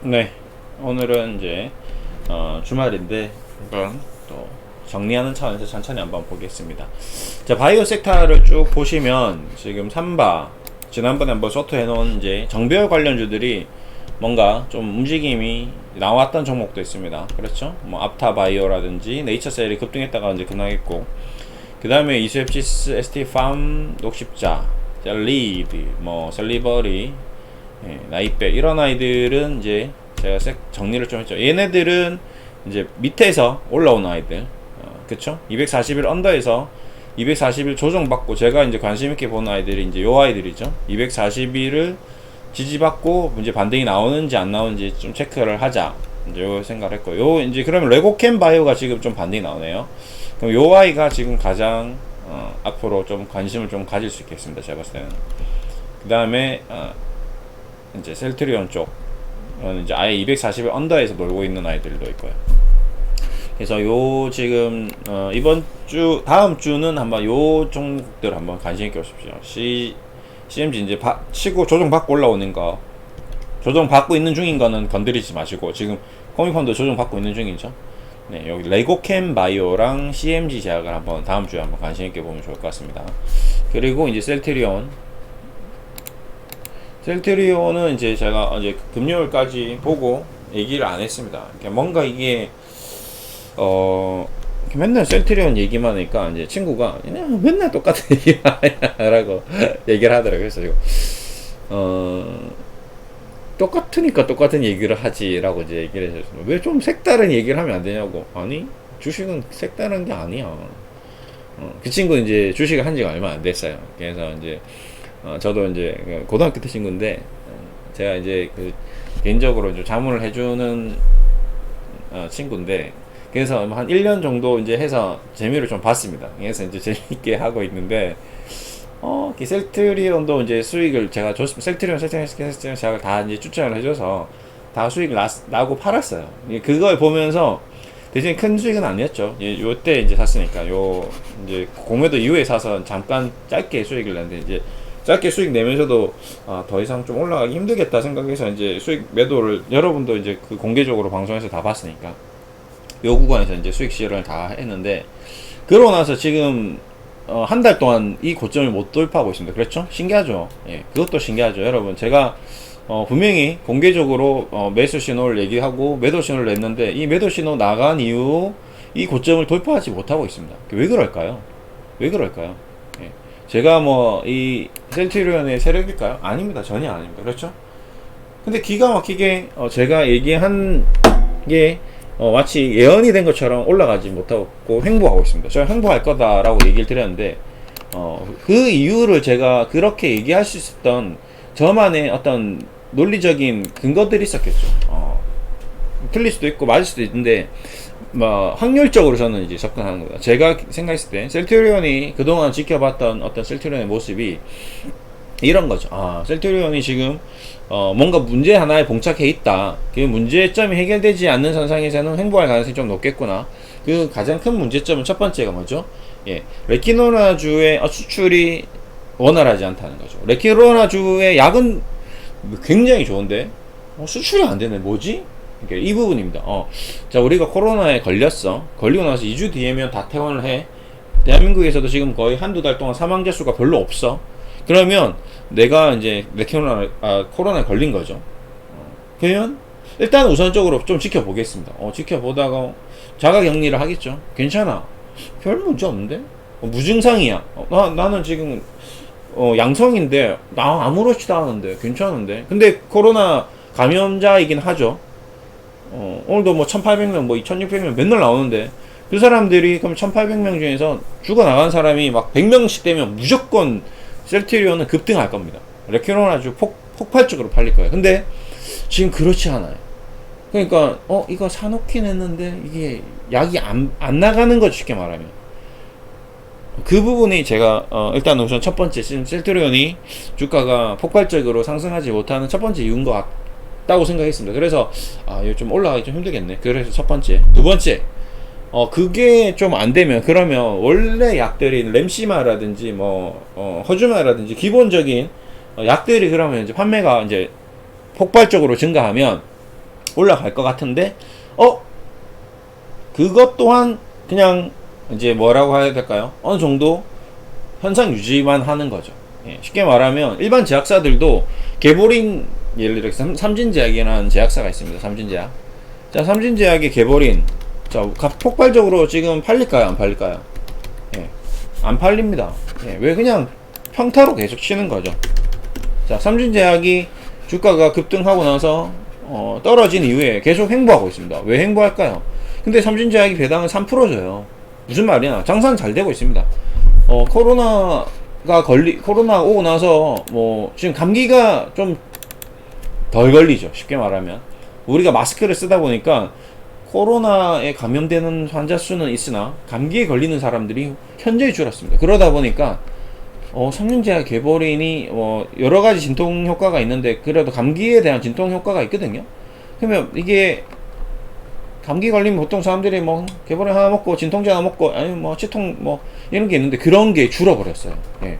네, 오늘은 이제 주말인데 한번 또 정리하는 차원에서 천천히 한번 보겠습니다. 자, 바이오 섹터를 쭉 보시면 지금 삼바 지난번에 한번 소트 해놓은 이제 정배열 관련주들이 뭔가 좀 움직임이 나왔던 종목도 있습니다. 그렇죠? 뭐 앞타 바이오라든지 네이처셀이 급등했다가 이제 급락했고, 그 다음에 이수협지스, ST팜, 녹십자, 젤리드, 뭐 셀리버리, 나이백 이런 아이들은 이제 제가 정리를 좀 했죠. 얘네들은 이제 밑에서 올라온 아이들, 그쵸? 241 언더에서 241 조정받고 제가 이제 관심있게 보는 아이들이 이제 요 아이들이죠. 241을 지지받고 이제 반등이 나오는지 안 나오는지 좀 체크를 하자, 이제 요 생각을 했고, 요 이제 그러면 레고캠 바이오가 지금 좀 반등이 나오네요. 그럼 요 아이가 지금 가장 앞으로 좀 관심을 좀 가질 수 있겠습니다, 제가 봤을 때는. 그 다음에 이제 셀트리온 쪽 이제 아예 240을 언더에서 놀고 있는 아이들도 있고요. 그래서 요 지금 이번 주 다음 주는 한번 요 종목들 한번 관심 있게 보십시오. CMG 이제 치고 조정 받고 올라오는 거, 조정 받고 있는 중인 거는 건드리지 마시고, 지금 코미펀도 조정 받고 있는 중이죠. 네, 여기 레고캠 바이오랑 CMG 제약을 한번 다음 주에 한번 관심 있게 보면 좋을 것 같습니다. 그리고 이제 셀트리온은 이제 제가 이제 금요일까지 보고 얘기를 안 했습니다. 뭔가 이게 맨날 셀트리온 얘기만 하니까 이제 친구가 맨날 똑같은 얘기만 하라고 얘기를 하더라고요. 그래서 똑같으니까 똑같은 얘기를 하지라고 이제 얘기를 해줬습니다. 왜 좀 색다른 얘기를 하면 안 되냐고. 아니, 주식은 색다른 게 아니야. 그 친구 이제 주식을 한 지가 얼마 안 됐어요. 그래서 이제 저도 이제 고등학교 때 친구인데, 제가 이제 그 개인적으로 좀 자문을 해주는 친구인데, 그래서 한 1년 정도 이제 해서 재미를 좀 봤습니다. 그래서 이제 재밌게 하고 있는데, 셀트리온도 이제 수익을 제가 셀트리온 제가 다 이제 추천을 해줘서 다 수익 나고 팔았어요. 그걸 보면서 대신 큰 수익은 아니었죠. 요때 이제 샀으니까, 요 이제 공매도 이후에 사서 잠깐 짧게 수익을 냈는데, 이제 짧게 수익 내면서도 더 이상 좀 올라가기 힘들겠다 생각해서 이제 수익 매도를, 여러분도 이제 그 공개적으로 방송에서 다 봤으니까 요 구간에서 이제 수익 실현을 다 했는데, 그러고 나서 지금 한 달 동안 이 고점을 못 돌파하고 있습니다. 그렇죠? 신기하죠? 예, 그것도 신기하죠. 여러분, 제가 분명히 공개적으로 매수 신호를 얘기하고 매도 신호를 냈는데, 이 매도 신호 나간 이후 이 고점을 돌파하지 못하고 있습니다. 왜 그럴까요? 왜 그럴까요? 예, 제가 뭐 이 셀트리온의 세력일까요? 아닙니다. 전혀 아닙니다. 그렇죠? 근데 기가 막히게 제가 얘기한 게 마치 예언이 된 것처럼 올라가지 못하고 횡보하고 있습니다. 제가 횡보할 거다라고 얘기를 드렸는데, 그 이유를 제가 그렇게 얘기할 수 있었던 저만의 어떤 논리적인 근거들이 있었겠죠. 틀릴 수도 있고 맞을 수도 있는데, 뭐 확률적으로 저는 이제 접근하는 겁니다. 제가 생각했을 때 셀트리온이 그동안 지켜봤던 어떤 셀트리온의 모습이 이런 거죠. 셀트리온이 지금 뭔가 문제 하나에 봉착해 있다. 그 문제점이 해결되지 않는 선상에서는 횡보할 가능성이 좀 높겠구나. 그 가장 큰 문제점은 첫 번째가 뭐죠? 예, 레키노나주의 수출이 원활하지 않다는 거죠. 레키노나주의 약은 굉장히 좋은데 수출이 안 되네. 뭐지? 그러니까 이 부분입니다. 자, 우리가 코로나에 걸렸어. 걸리고 나서 2주 뒤에면 다 퇴원을 해. 대한민국에서도 지금 거의 한두 달 동안 사망자 수가 별로 없어. 그러면 내가 이제 코로나에 걸린 거죠. 그러면 일단 우선적으로 좀 지켜보겠습니다. 지켜보다가 자가격리를 하겠죠. 괜찮아, 별 문제 없는데, 무증상이야. 나는 지금 양성인데 나 아무렇지도 않은데 괜찮은데. 근데 코로나 감염자이긴 하죠. 오늘도 뭐 1800명 뭐 2600명 맨날 나오는데, 그 사람들이 그럼 1800명 중에서 죽어나간 사람이 막 100명씩 되면 무조건 셀트리온은 급등할 겁니다. 레키노나주 폭발적으로 팔릴 거예요. 근데 지금 그렇지 않아요. 그러니까 이거 사놓긴 했는데 이게 약이 안 나가는 거죠, 쉽게 말하면. 그 부분이 제가 일단 우선 첫 번째, 지금 셀트리온이 주가가 폭발적으로 상승하지 못하는 첫 번째 이유인 것 같다고 생각했습니다. 그래서 이거 좀 올라가기 좀 힘들겠네. 그래서 첫 번째. 두 번째, 그게 좀 안 되면, 그러면 원래 약들인 램시마라든지 허주마라든지 기본적인 약들이 그러면 이제 판매가 이제 폭발적으로 증가하면 올라갈 것 같은데 그것 또한 그냥 이제 뭐라고 해야 될까요? 어느 정도 현상 유지만 하는 거죠. 예, 쉽게 말하면 일반 제약사들도 개보린, 예를 들어서 삼진제약이라는 제약사가 있습니다. 삼진제약. 자, 삼진제약의 개보린, 자, 폭발적으로 지금 팔릴까요? 안 팔릴까요? 예, 안 팔립니다. 예, 왜? 그냥 평타로 계속 치는 거죠. 자, 삼진제약이 주가가 급등하고 나서 떨어진 이후에 계속 횡보하고 있습니다. 왜 횡보할까요? 근데 삼진제약이 배당을 3% 줘요. 무슨 말이냐? 장사는 잘 되고 있습니다. 코로나 오고 나서 지금 감기가 좀 덜 걸리죠. 쉽게 말하면 우리가 마스크를 쓰다 보니까 코로나에 감염되는 환자 수는 있으나 감기에 걸리는 사람들이 현저히 줄었습니다. 그러다 보니까 삼진제약 개보린이 여러 가지 진통 효과가 있는데 그래도 감기에 대한 진통 효과가 있거든요. 그러면 이게 감기 걸리면 보통 사람들이 개보린 하나 먹고 진통제 하나 먹고 아니면 치통 이런 게 있는데 그런 게 줄어버렸어요. 예.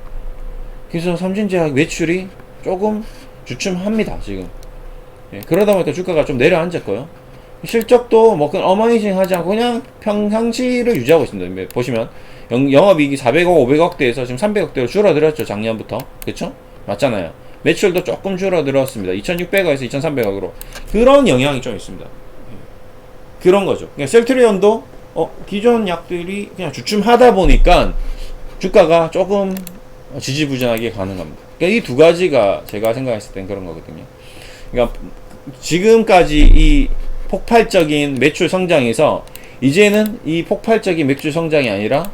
그래서 삼진제약 매출이 조금 주춤합니다 지금. 예. 그러다 보니까 주가가 좀 내려앉았고요. 실적도 어마이징 하지 않고 그냥 평상시를 유지하고 있습니다. 보시면 영업이익이 400억 500억대에서 지금 300억대로 줄어들었죠. 작년부터. 그쵸? 맞잖아요. 매출도 조금 줄어들었습니다. 2600억에서 2300억으로 그런 영향이 좀 있습니다. 그런 거죠. 그러니까 셀트리온도 기존 약들이 그냥 주춤하다 보니까 주가가 조금 지지부진하게 가는 겁니다. 그러니까 이 두 가지가 제가 생각했을 땐 그런 거거든요. 그러니까 지금까지 이 폭발적인 매출 성장에서 이제는 이 폭발적인 매출 성장이 아니라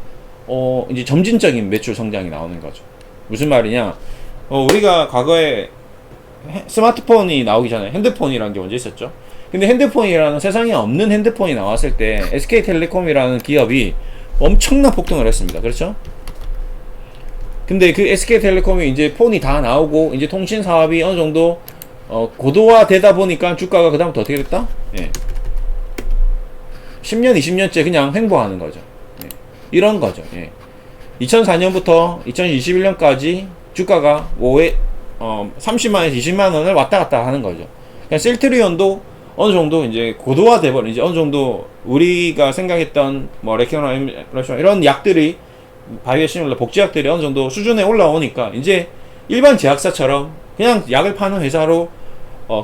이제 점진적인 매출 성장이 나오는 거죠. 무슨 말이냐? 우리가 과거에 스마트폰이 나오기 전에 핸드폰이라는 게 먼저 있었죠. 근데 핸드폰이라는 세상에 없는 핸드폰이 나왔을 때 SK텔레콤이라는 기업이 엄청난 폭등을 했습니다. 그렇죠? 근데 그 SK텔레콤이 이제 폰이 다 나오고 이제 통신 사업이 어느 정도 고도화 되다 보니까 주가가 그다음부터 어떻게 됐다? 예. 10년, 20년째 그냥 횡보하는 거죠. 예. 이런 거죠. 예. 2004년부터 2021년까지 주가가 30만에서 20만원을 왔다 갔다 하는 거죠. 그러니까 셀트리온도 어느 정도 이제 고도화 돼버린, 이제 어느 정도 우리가 생각했던 레케노나 이런 약들이 바이오시밀러 복제약들이 어느 정도 수준에 올라오니까 이제 일반 제약사처럼 그냥 약을 파는 회사로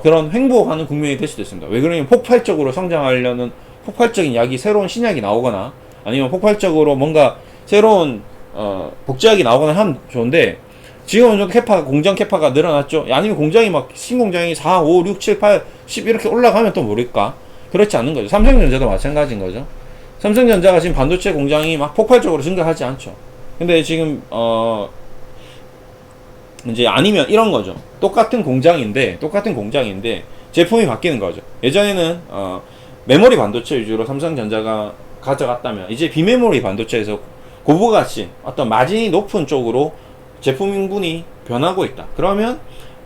그런 횡보하는 국면이 될 수도 있습니다. 왜 그러냐면 폭발적으로 성장하려는 폭발적인 약이, 새로운 신약이 나오거나 아니면 폭발적으로 뭔가 새로운 복제약이 나오거나 하면 좋은데 지금 어느 정도 공장 캐파가 늘어났죠. 아니면 공장이 신공장이 4, 5, 6, 7, 8, 10 이렇게 올라가면 또 모를까? 그렇지 않는 거죠. 삼성전자도 마찬가지인 거죠. 삼성전자가 지금 반도체 공장이 폭발적으로 증가하지 않죠. 근데 지금 이제 아니면 이런 거죠. 똑같은 공장인데 제품이 바뀌는 거죠. 예전에는 메모리 반도체 위주로 삼성전자가 가져갔다면 이제 비메모리 반도체에서 고부가치 어떤 마진이 높은 쪽으로 제품군이 변하고 있다. 그러면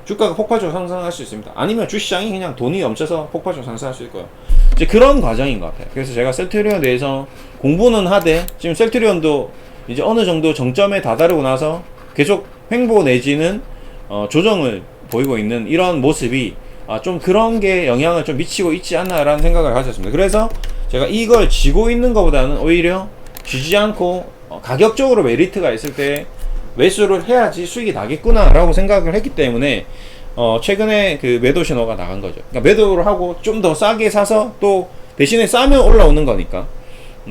주가가 폭발적으로 상승할 수 있습니다. 아니면 주시장이 그냥 돈이 넘쳐서 폭발적으로 상승할 수 있고요. 이제 그런 과정인 것 같아요. 그래서 제가 셀트리온에 대해서 공부는 하되 지금 셀트리온도 이제 어느 정도 정점에 다다르고 나서 계속 횡보 내지는 조정을 보이고 있는 이런 모습이 좀 그런 게 영향을 좀 미치고 있지 않나라는 생각을 가졌습니다. 그래서 제가 이걸 지고 있는 것보다는 오히려 지지 않고 가격적으로 메리트가 있을 때 매수를 해야지 수익이 나겠구나 라고 생각을 했기 때문에 최근에 그 매도 신호가 나간 거죠. 그러니까 매도를 하고 좀 더 싸게 사서 또 대신에 싸면 올라오는 거니까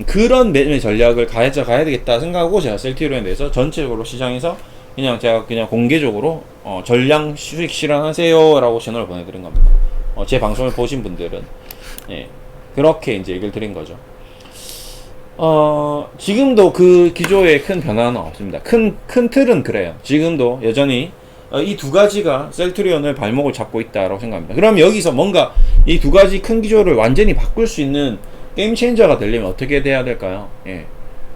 그런 매매 전략을 가야 되겠다 생각하고 제가 셀트리온에 대해서 전체적으로 시장에서 제가 그냥 공개적으로 전량 수익 실현하세요 라고 신호를 보내드린 겁니다. 제 방송을 보신 분들은 그렇게 이제 얘기를 드린 거죠. 지금도 그 기조에 큰 변화는 없습니다. 큰 틀은 그래요. 지금도 여전히 이 두 가지가 셀트리온을 발목을 잡고 있다고 생각합니다. 그럼 여기서 뭔가 이 두 가지 큰 기조를 완전히 바꿀 수 있는 게임 체인저가 되려면 어떻게 돼야 될까요?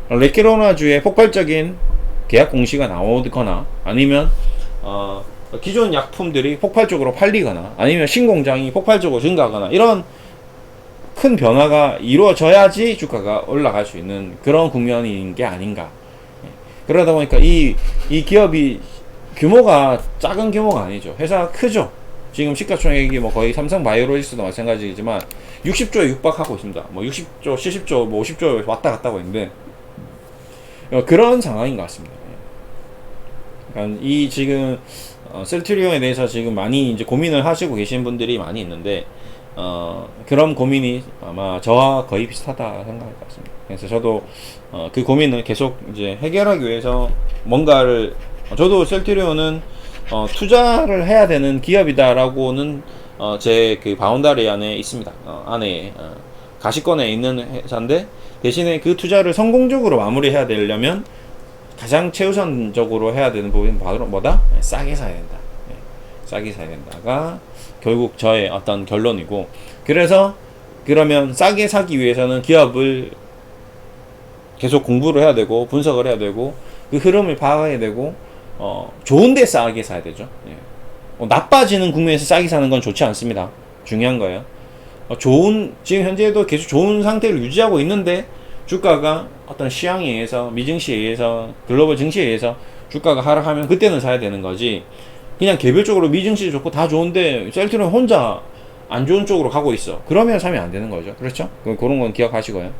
레케로나주의 폭발적인 계약 공시가 나오거나 아니면 기존 약품들이 폭발적으로 팔리거나 아니면 신공장이 폭발적으로 증가하거나 이런 큰 변화가 이루어져야지 주가가 올라갈 수 있는 그런 국면인 게 아닌가. 그러다 보니까 이 기업이 규모가 작은 규모가 아니죠. 회사가 크죠. 지금 시가총액이 뭐 거의 삼성바이오로직스도 마찬가지지만 60조에 육박하고 있습니다. 뭐 60조, 70조, 뭐 50조 왔다 갔다 하고 있는데 그런 상황인 것 같습니다. 그러니까 이 지금 셀트리온에 대해서 지금 많이 이제 고민을 하시고 계신 분들이 많이 있는데 그런 고민이 아마 저와 거의 비슷하다 생각할 것 같습니다. 그래서 저도 그 고민을 계속 이제 해결하기 위해서 뭔가를 저도 셀트리온은 투자를 해야 되는 기업이다라고는 제 그 바운다리 안에 있습니다. 안에 가시권에 있는 회사인데 대신에 그 투자를 성공적으로 마무리해야 되려면 가장 최우선적으로 해야 되는 부분은 바로 뭐다? 싸게 사야 된다. 싸게 사야 된다가 결국 저의 어떤 결론이고, 그래서 그러면 싸게 사기 위해서는 기업을 계속 공부를 해야 되고 분석을 해야 되고 그 흐름을 파악해야 되고 좋은데 싸게 사야 되죠. 나빠지는 국면에서 싸게 사는 건 좋지 않습니다. 중요한 거예요. 지금 현재도 계속 좋은 상태를 유지하고 있는데 주가가 어떤 시황에 의해서, 미증시에 의해서, 글로벌 증시에 의해서 주가가 하락하면 그때는 사야 되는 거지, 그냥 개별적으로 미증시 좋고 다 좋은데 셀트리온 혼자 안 좋은 쪽으로 가고 있어, 그러면 사면 안 되는 거죠. 그렇죠? 그런 건 기억하시고요.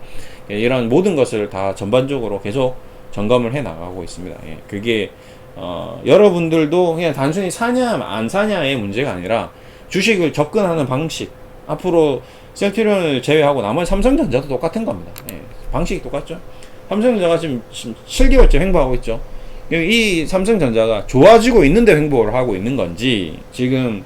이런 모든 것을 다 전반적으로 계속 점검을 해 나가고 있습니다. 그게 여러분들도 그냥 단순히 사냐 안 사냐의 문제가 아니라 주식을 접근하는 방식, 앞으로 셀트리온을 제외하고 나머지 삼성전자도 똑같은 겁니다. 방식이 똑같죠. 삼성전자가 지금 7개월째 횡보하고 있죠. 이 삼성전자가 좋아지고 있는데 횡보를 하고 있는 건지, 지금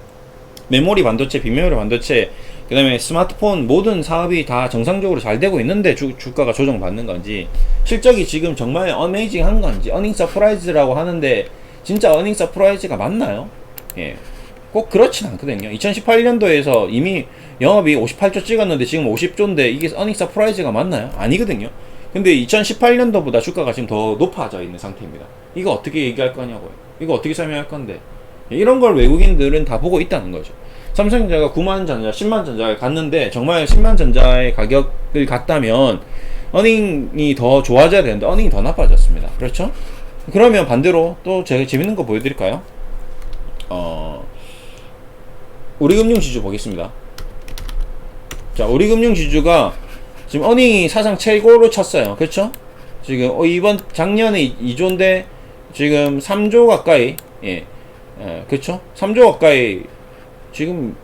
메모리 반도체, 빅메모리 반도체, 그 다음에 스마트폰 모든 사업이 다 정상적으로 잘 되고 있는데 주가가 조정받는 건지, 실적이 지금 정말 어메이징한 건지, 어닝 서프라이즈라고 하는데 진짜 어닝 서프라이즈가 맞나요? 꼭 그렇진 않거든요. 2018년도에서 이미 영업이 58조 찍었는데 지금 50조인데 이게 어닝 서프라이즈가 맞나요? 아니거든요. 근데 2018년도보다 주가가 지금 더 높아져 있는 상태입니다. 이거 어떻게 얘기할 거냐고요. 이거 어떻게 설명할 건데. 이런 걸 외국인들은 다 보고 있다는 거죠. 삼성전자가 9만 전자, 10만 전자를 갔는데 정말 10만 전자의 가격을 갔다면 어닝이 더 좋아져야 되는데 어닝이 더 나빠졌습니다. 그렇죠? 그러면 반대로 또 제가 재밌는 거 보여드릴까요? 우리금융지주 보겠습니다. 자, 우리금융지주가 지금 어닝이 사상 최고로 쳤어요. 그렇죠? 지금 이번 작년에 2조인데 지금 3조 가까이, 그렇죠? 3조 가까이 지금,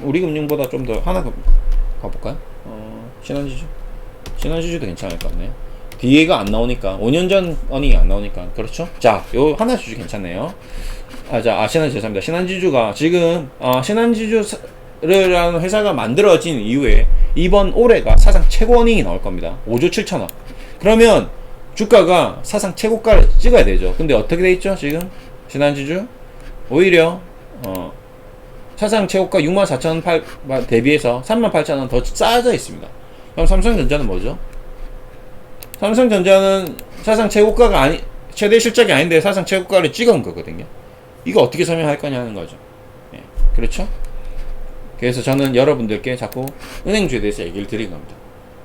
우리금융보다 좀 더 하나 가볼까요? 신한지주도 괜찮을 것 같네요. 뒤에가 안 나오니까, 5년 전 어닝이 안 나오니까. 그렇죠? 자, 요 하나지주 괜찮네요. 신한지주, 죄송합니다. 신한지주가 지금 신한지주라는 회사가 만들어진 이후에 이번 올해가 사상 최고 어닝이 나올 겁니다. 5조 7천억. 그러면 주가가 사상 최고가를 찍어야 되죠. 근데 어떻게 돼 있죠? 지금 신한지주 오히려 사상 최고가 64,008 대비해서 38,000원 더 싸져 있습니다. 그럼 삼성전자는 뭐죠? 삼성전자는 사상 최고가가 최대 실적이 아닌데 사상 최고가를 찍은 거거든요. 이거 어떻게 설명할 거냐는 거죠. 그렇죠? 그래서 저는 여러분들께 자꾸 은행주에 대해서 얘기를 드린 겁니다.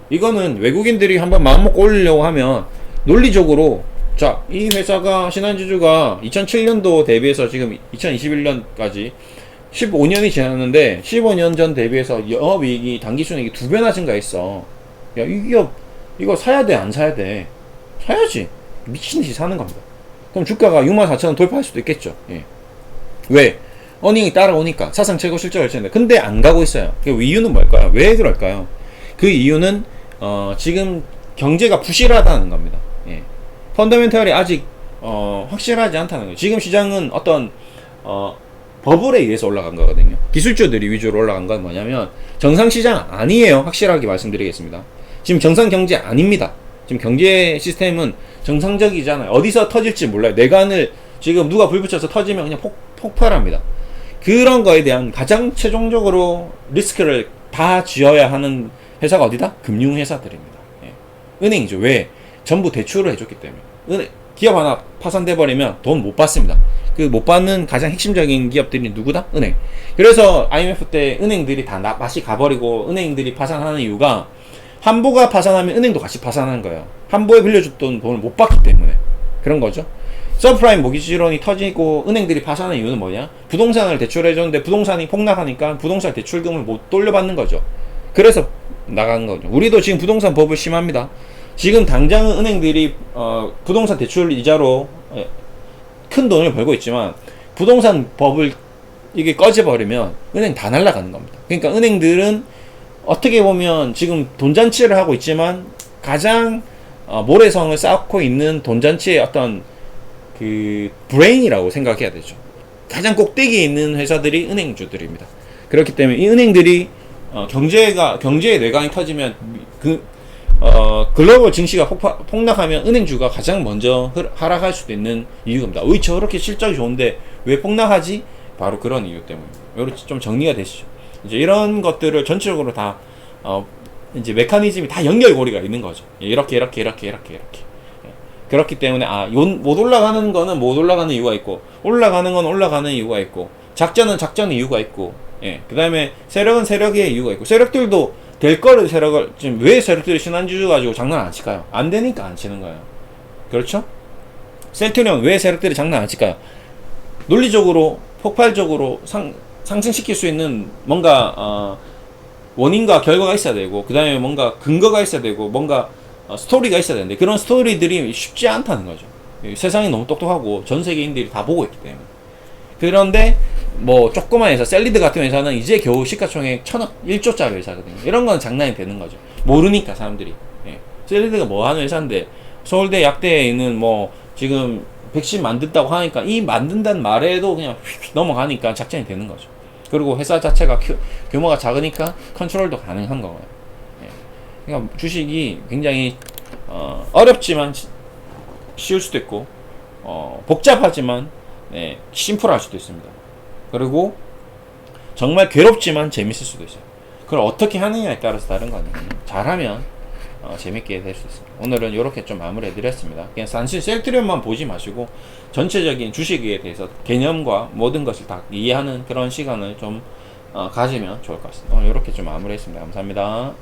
이거는 외국인들이 한번 마음먹고 올리려고 하면 논리적으로, 자, 이 회사가, 신한지주가 2007년도 대비해서 지금 2021년까지 15년이 지났는데 15년 전 대비해서 영업이익이, 당기순이익이 2배나 증가했어. 야, 이 기업 이거 사야 돼, 안 사야 돼? 사야지. 미친듯이 사는 겁니다. 그럼 주가가 64,000원 돌파할 수도 있겠죠. 왜? 어닝이 따라오니까 사상 최고 실적을 쳤는데, 근데 안 가고 있어요. 그 이유는 뭘까요? 왜 그럴까요? 그 이유는 지금 경제가 부실하다는 겁니다. 펀더멘털이 아직 확실하지 않다는 거예요. 지금 시장은 어떤 버블에 의해서 올라간 거거든요. 기술주들이 위주로 올라간 건 뭐냐면 정상시장 아니에요. 확실하게 말씀드리겠습니다. 지금 정상 경제 아닙니다. 지금 경제 시스템은 정상적이잖아요. 어디서 터질지 몰라요. 내관을 지금 누가 불 붙여서 터지면 그냥 폭발합니다. 그런 거에 대한 가장 최종적으로 리스크를 다 지어야 하는 회사가 어디다? 금융회사들입니다. 은행이죠. 왜? 전부 대출을 해줬기 때문에. 기업 하나 파산돼 버리면 돈 못 받습니다. 그 못 받는 가장 핵심적인 기업들이 누구다? 은행. 그래서 IMF 때 은행들이 다 맛이 가버리고 은행들이 파산하는 이유가, 한보가 파산하면 은행도 같이 파산하는 거예요. 한보에 빌려줬던 돈을 못 받기 때문에. 그런 거죠. 서브프라임 모기지론이 터지고 은행들이 파산한 이유는 뭐냐? 부동산을 대출해줬는데 부동산이 폭락하니까 부동산 대출금을 못 돌려받는 거죠. 그래서 나간 거죠. 우리도 지금 부동산 버블 심합니다. 지금 당장은 은행들이 부동산 대출 이자로 큰 돈을 벌고 있지만 부동산 버블 이게 꺼져버리면 은행 다 날아가는 겁니다. 그러니까 은행들은 어떻게 보면 지금 돈잔치를 하고 있지만 가장 모래성을 쌓고 있는 돈잔치의 어떤 그 브레인이라고 생각해야 되죠. 가장 꼭대기에 있는 회사들이 은행주들입니다. 그렇기 때문에 이 은행들이 경제의 뇌강이 터지면 글로벌 증시가 폭락하면 은행주가 가장 먼저 하락할 수도 있는 이유입니다. 왜 저렇게 실적이 좋은데 왜 폭락하지? 바로 그런 이유 때문입니다. 이렇게 좀 정리가 되시죠. 이제 이런 것들을 전체적으로 다 이제 메커니즘이 다 연결고리가 있는 거죠. 이렇게. 그렇기 때문에 못 올라가는 거는 못 올라가는 이유가 있고 올라가는 건 올라가는 이유가 있고 작전은 작전의 이유가 있고 그 다음에 세력은 세력의 이유가 있고 세력들도 될 거를 세력을 지금 왜 세력들이 신한주주 가지고 장난 안 칠까요? 안 되니까 안 치는 거예요. 그렇죠? 셀트리온 왜 세력들이 장난 안 칠까요? 논리적으로 폭발적으로 상승시킬 수 있는 뭔가 원인과 결과가 있어야 되고 그 다음에 뭔가 근거가 있어야 되고 뭔가 스토리가 있어야 되는데 그런 스토리들이 쉽지 않다는 거죠. 세상이 너무 똑똑하고 전 세계인들이 다 보고 있기 때문에. 그런데 뭐 조그만 회사 셀리드 같은 회사는 이제 겨우 시가총액 1,000억 1조짜리 회사거든요. 이런 건 장난이 되는 거죠. 모르니까 사람들이. 셀리드가 뭐 하는 회사인데 서울대 약대에 있는 뭐 지금 백신 만든다고 하니까 이 만든다는 말에도 그냥 휙 넘어가니까 작전이 되는 거죠. 그리고 회사 자체가 규모가 작으니까 컨트롤도 가능한 거예요. 그러니까 주식이 굉장히 어렵지만 쉬울 수도 있고 복잡하지만 심플할 수도 있습니다. 그리고 정말 괴롭지만 재밌을 수도 있어요. 그걸 어떻게 하느냐에 따라서 다른 거 아니에요. 잘하면 재밌게 될 수 있습니다. 오늘은 이렇게 좀 마무리 해드렸습니다. 그냥 단순히 셀트리온만 보지 마시고 전체적인 주식에 대해서 개념과 모든 것을 다 이해하는 그런 시간을 좀 가지면 좋을 것 같습니다. 오늘 이렇게 좀 마무리 했습니다. 감사합니다.